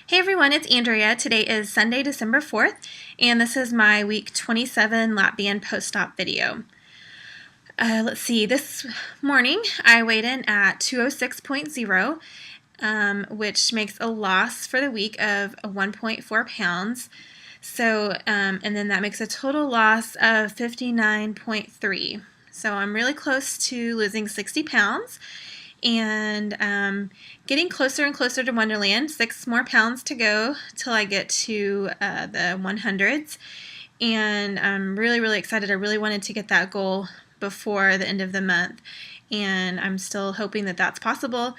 Hey everyone, it's Andrea. Today is Sunday, December 4th, and this is my week 27 lap band post-op video. Let's see, this morning I weighed in at 206.0, which makes a loss for the week of 1.4 pounds. So, and then that makes a total loss of 59.3. So I'm really close to losing 60 pounds. And getting closer and closer to Wonderland. 6 more pounds to go till I get to the 100s, and I'm really excited. I really wanted to get that goal before the end of the month, and I'm still hoping that that's possible.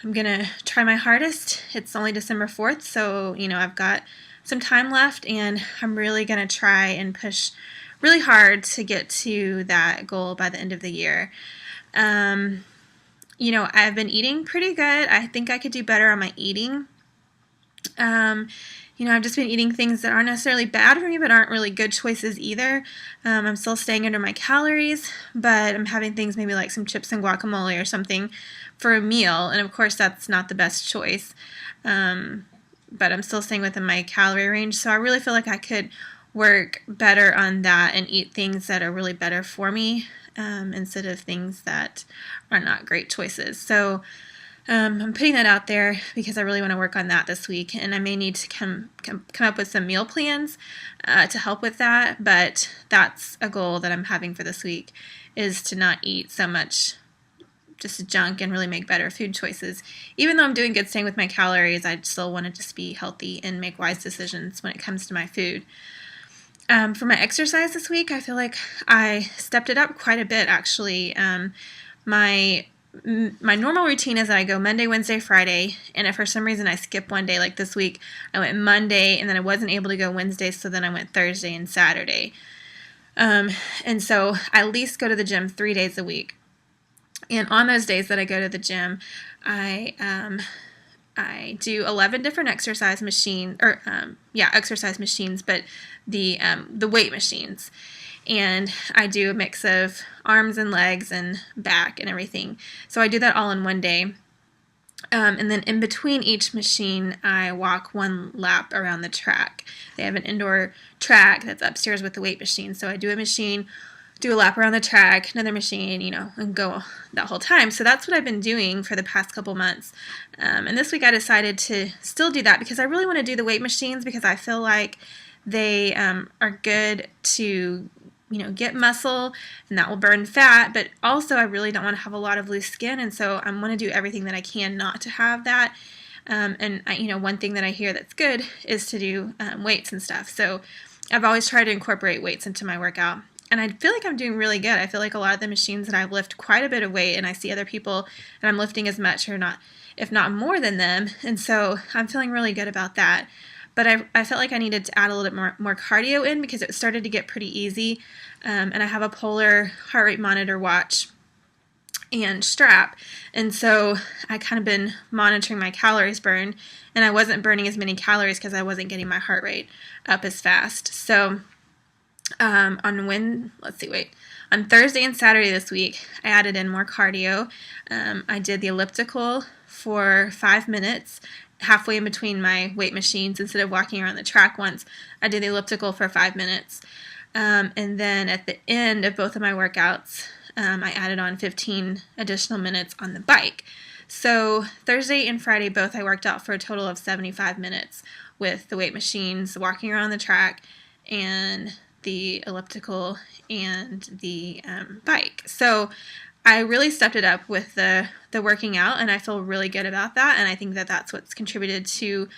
I'm gonna try my hardest. It's only December 4th, so I've got some time left, and I'm really gonna try and push really hard to get to that goal by the end of the year. I've been eating pretty good. I think I could do better on my eating. I've just been eating things that aren't necessarily bad for me, but aren't really good choices either. I'm still staying under my calories, but I'm having things maybe like some chips and guacamole or something for a meal, and of course that's not the best choice. But I'm still staying within my calorie range, so I really feel like I could work better on that and eat things that are really better for me, instead of things that are not great choices. So I'm putting that out there because I really want to work on that this week, and I may need to come up with some meal plans to help with that, but that's a goal that I'm having for this week, is to not eat so much just junk and really make better food choices. Even though I'm doing good staying with my calories, I still want to just be healthy and make wise decisions when it comes to my food. For my exercise this week, I feel like I stepped it up quite a bit, actually. My normal routine is that I go Monday, Wednesday, Friday, and if for some reason I skip one day, like this week, I went Monday, and then I wasn't able to go Wednesday, so then I went Thursday and Saturday. And so I at least go to the gym 3 days a week. And on those days that I go to the gym, I do 11 different exercise machines, but the weight machines. And I do a mix of arms and legs and back and everything. So I do that all in one day. And then in between each machine, I walk one lap around the track. They have an indoor track that's upstairs with the weight machine. So I do a machine, do a lap around the track, another machine, and go that whole time. So that's what I've been doing for the past couple months. And this week I decided to still do that because I really want to do the weight machines because I feel like they are good to get muscle, and that will burn fat, but also I really don't want to have a lot of loose skin, and so I want to do everything that I can not to have that. One thing that I hear that's good is to do weights and stuff. So I've always tried to incorporate weights into my workout, and I feel like I'm doing really good. I feel like a lot of the machines that I lift quite a bit of weight, and I see other people and I'm lifting as much or not, if not more than them, and so I'm feeling really good about that. But I felt like I needed to add a little bit more cardio in because it started to get pretty easy. And I have a Polar heart rate monitor watch and strap. And so I kind of been monitoring my calories burn, and I wasn't burning as many calories because I wasn't getting my heart rate up as fast. So on Thursday and Saturday this week, I added in more cardio. I did the elliptical for 5 minutes, halfway in between my weight machines. Instead of walking around the track once, I did the elliptical for 5 minutes. And then at the end of both of my workouts, I added on 15 additional minutes on the bike. So Thursday and Friday both I worked out for a total of 75 minutes with the weight machines, walking around the track, and the elliptical and the bike. So I really stepped it up with the working out, and I feel really good about that, and I think that that's what's contributed to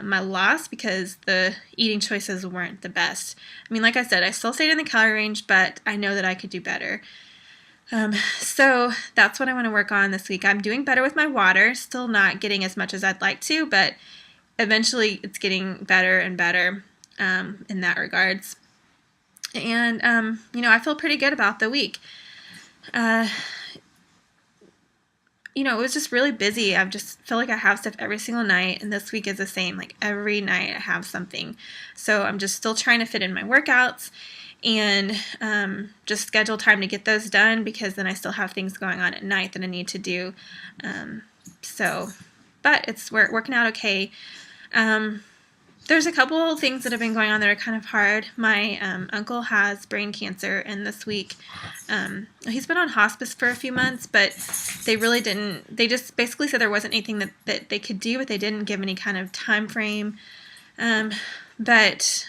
my loss because the eating choices weren't the best. I mean, like I said, I still stayed in the calorie range, but I know that I could do better. So that's what I want to work on this week. I'm doing better with my water, still not getting as much as I'd like to, but eventually it's getting better and better in that regards. And, I feel pretty good about the week. It was just really busy. I just feel like I have stuff every single night, and this week is the same. Like every night I have something. So I'm just still trying to fit in my workouts and just schedule time to get those done because then I still have things going on at night that I need to do. But we're working out okay. There's a couple things that have been going on that are kind of hard. My uncle has brain cancer, and this week he's been on hospice for a few months, but they just basically said there wasn't anything that they could do, but they didn't give any kind of time frame. But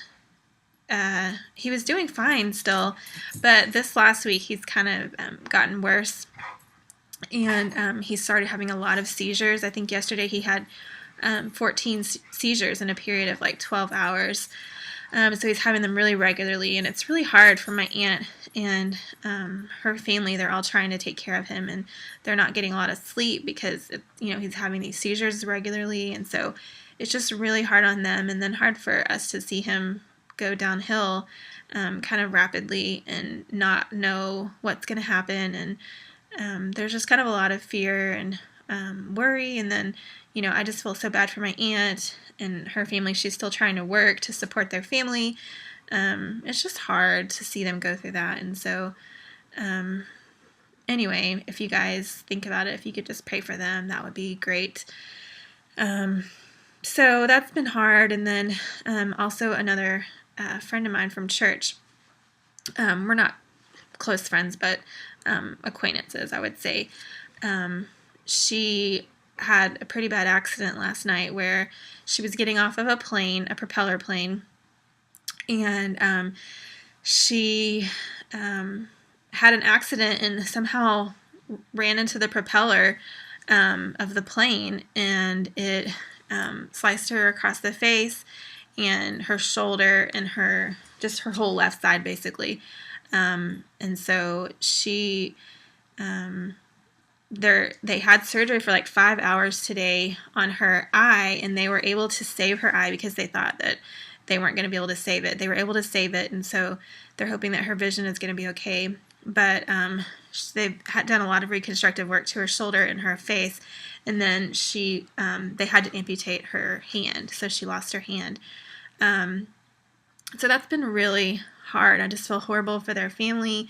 he was doing fine still, but this last week he's kind of gotten worse, and he started having a lot of seizures. I think yesterday he had 14 seizures in a period of like 12 hours. So he's having them really regularly, and it's really hard for my aunt and her family. They're all trying to take care of him, and they're not getting a lot of sleep because he's having these seizures regularly, and so it's just really hard on them, and then hard for us to see him go downhill kind of rapidly and not know what's going to happen. And there's just kind of a lot of fear and worry, and then I just feel so bad for my aunt and her family. She's still trying to work to support their family. It's just hard to see them go through that. And so anyway, if you guys think about it, if you could just pray for them, that would be great. So that's been hard. And then also another friend of mine from church, we're not close friends, but acquaintances, I would say. She had a pretty bad accident last night where she was getting off of a plane, a propeller plane, and she had an accident and somehow ran into the propeller of the plane, and it sliced her across the face and her shoulder and her whole left side basically. And so she they had surgery for like 5 hours today on her eye, and they were able to save her eye because they thought that they weren't going to be able to save it. They were able to save it, and so they're hoping that her vision is going to be okay. But they've done a lot of reconstructive work to her shoulder and her face, and then they had to amputate her hand, so she lost her hand. So that's been really hard. I just feel horrible for their family.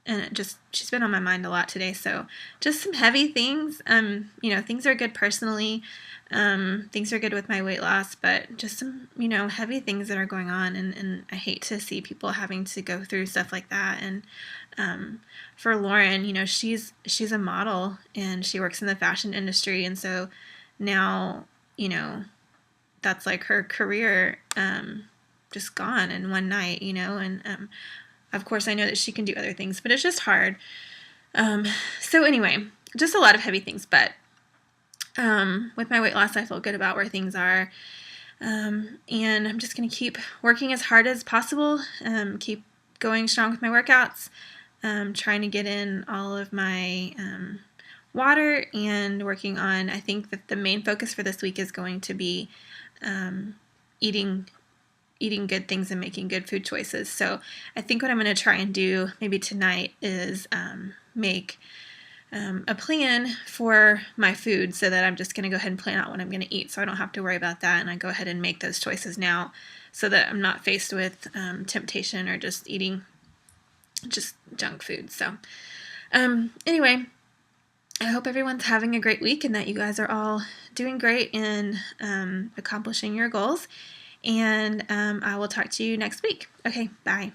And she's been on my mind a lot today. So just some heavy things. Things are good personally. Things are good with my weight loss, but just some, heavy things that are going on. And I hate to see people having to go through stuff like that. And for Lauren, she's a model and she works in the fashion industry. And so now, that's like her career just gone in one night, and of course, I know that she can do other things, but it's just hard. So anyway, just a lot of heavy things. But with my weight loss, I feel good about where things are. And I'm just going to keep working as hard as possible, keep going strong with my workouts, trying to get in all of my water, and working on, I think that the main focus for this week is going to be eating good things and making good food choices. So I think what I'm going to try and do maybe tonight is make a plan for my food, so that I'm just going to go ahead and plan out what I'm going to eat, so I don't have to worry about that, and I go ahead and make those choices now so that I'm not faced with temptation or just eating just junk food. So anyway, I hope everyone's having a great week and that you guys are all doing great in accomplishing your goals. And I will talk to you next week. Okay, bye.